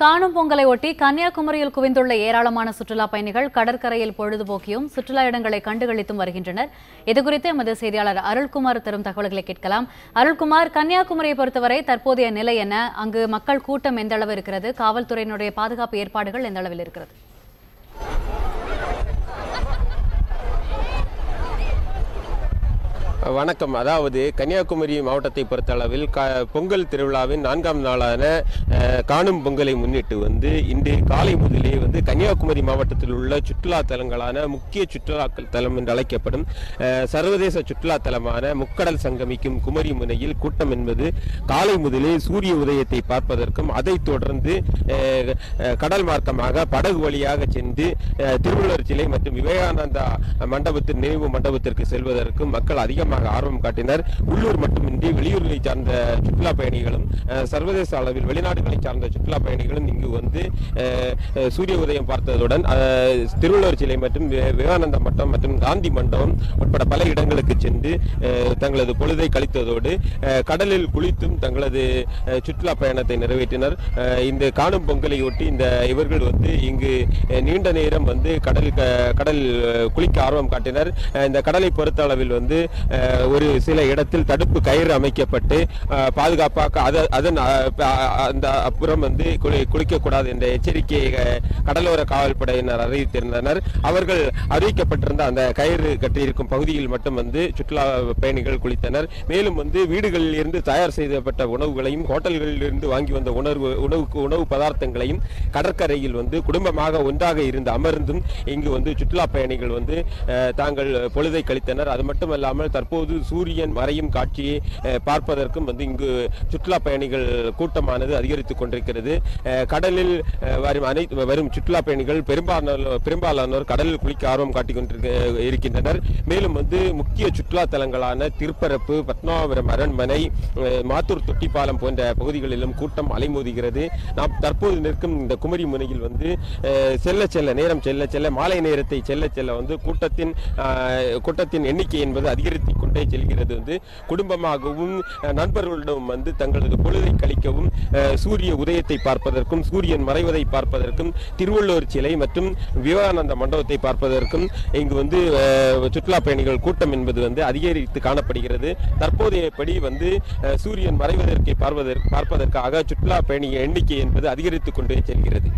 காணும் பொங்கலை ஒட்டி கன்னியாகுமரியில் குவிந்துள்ள ஏராளமான சுற்றுலா பயணிகள் கடற்கரையில் பொழுதுபோக்கியும் சுற்றுலா இடங்களை கண்டுகளித்தும் வருகின்றனர். இதுகுறித்து எமது செய்தியாளர் அருள்குமார் தரும் தகவல்களை கேட்கலாம். அருள்குமார், கன்னியாகுமரியை பொறுத்தவரை தற்போதைய நிலை என்ன? அங்கு மக்கள் கூட்டம் எந்த அளவு இருக்கிறது? காவல்துறையினுடைய பாதுகாப்பு ஏற்பாடுகள் எந்த அளவில் இருக்கிறது? வணக்கம். அதாவது கன்னியாகுமரி மாவட்டத்தை பொறுத்தளவில் பொங்கல் திருவிழாவின் 4ஆம் நாளான காணும் பொங்கலை முன்னிட்டு இன்று காலை முதலே கன்னியாகுமரி மாவட்டத்தில் உள்ள சுற்றுலா தலங்களான முக்கிய சுற்றுலா தலம் என்று அழைக்கப்படும் சர்வதேச சுற்றுலா தலமான முக்கடல் சங்கமிக்கும் குமரி முனையில் கூட்டம் என்பது காலை முதலே சூரிய உதயத்தை பார்ப்பதற்கும் அதைத் தொடர்ந்து கடல் மார்க்கமாக படகு வழியாக சென்று திருவள்ளுவர் சிலை மற்றும் விவேகானந்தா மண்டபத்தின் நினைவு மண்டபத்திற்கு செல்வதற்கும் மக்கள் அதிகமாக ஆர்வம் காட்டினர். உள்ளூர் மட்டுமின்றி வெளியூர்களை சார்ந்த சுற்றுலா பயணிகளும் சர்வதேச அளவில் வெளிநாடுகளை சார்ந்த சுற்றுலா பயணிகளும் இங்கு சூரிய உதயம் பார்த்ததுடன் திருவள்ளுவர் சிலை மற்றும் விவேகானந்த மண்டபம் மற்றும் காந்தி மண்டபம் உட்பட பல இடங்களுக்கு சென்று தங்களது பொழுதை கழித்ததோடு கடலில் குளித்தும் தங்களது சுற்றுலா பயணத்தை நிறைவேற்றினர். இந்த காணும் பொங்கலையொட்டி இவர்கள் இங்கு நீண்ட நேரம் கடல் குளிக்க ஆர்வம் காட்டினர். இந்த கடலை பொறுத்த அளவில் ஒரு சில இடத்தில் தடுப்பு கயிறு அமைக்கப்பட்டு பாதுகாப்பாக அதன் அந்த அப்புறம் குளிக்கக்கூடாது என்ற எச்சரிக்கையை கடலோர காவல்படையினர் அறிவித்திருந்தனர். அவர்கள் அறிவிக்கப்பட்டிருந்த அந்த கயிறு கட்டியிருக்கும் பகுதியில் மட்டும் சுற்றுலா பயணிகள் குளித்தனர். மேலும் வீடுகளில் இருந்து தயார் செய்யப்பட்ட உணவுகளையும் ஹோட்டல்களில் இருந்து வாங்கி வந்த உணவு பதார்த்தங்களையும் கடற்கரையில் குடும்பமாக ஒன்றாக இருந்து அமர்ந்தும் இங்கு சுற்றுலா பயணிகள் தாங்கள் பொழுதை கழித்தனர். அது மட்டுமல்லாமல் தற்போது சூரியன் மறையும் காட்சியை பார்ப்பதற்கும் இங்கு சுற்றுலா பயணிகள் கூட்டமானது அதிகரித்துக் கொண்டிருக்கிறது. கடலில் வரும் சுற்றுலா பயணிகள் பெரும்பாலானோர் கடலில் குளிக்க ஆர்வம் காட்டிக் கொண்டிருக்கின்றனர். மேலும் முக்கிய சுற்றுலா தலங்களான திருப்பரப்பு, பத்மநாபபுரம் அரண்மனை, மாத்தூர் தொட்டிப்பாலம் போன்ற பகுதிகளிலும் கூட்டம் அலைமோதுகிறது. நாம் தற்போது நிற்கும் இந்த குமரி முனையில் நேரம் செல்ல செல்ல மாலை நேரத்தை செல்ல செல்ல கூட்டத்தின் எண்ணிக்கை என்பது அதிகரித்துக் கொண்டே செல்கிறது. குடும்பமாகவும் நண்பர்களிடம் தங்களது பொழுதை கழிக்கவும் சூரிய உதயத்தை பார்ப்பதற்கும் சூரியன் மறைவதை பார்ப்பதற்கும் திருவள்ளுவர் சிலை மற்றும் விவேகானந்த மண்டபத்தை பார்ப்பதற்கும் இங்கு சுற்றுலா பயணிகள் கூட்டம் என்பது அதிகரித்து காணப்படுகிறது. தற்போதையபடி சூரியன் மறைவதற்கு பார்ப்பதற்காக சுற்றுலா பயணிகள் எண்ணிக்கை என்பது அதிகரித்துக் கொண்டே செல்கிறது.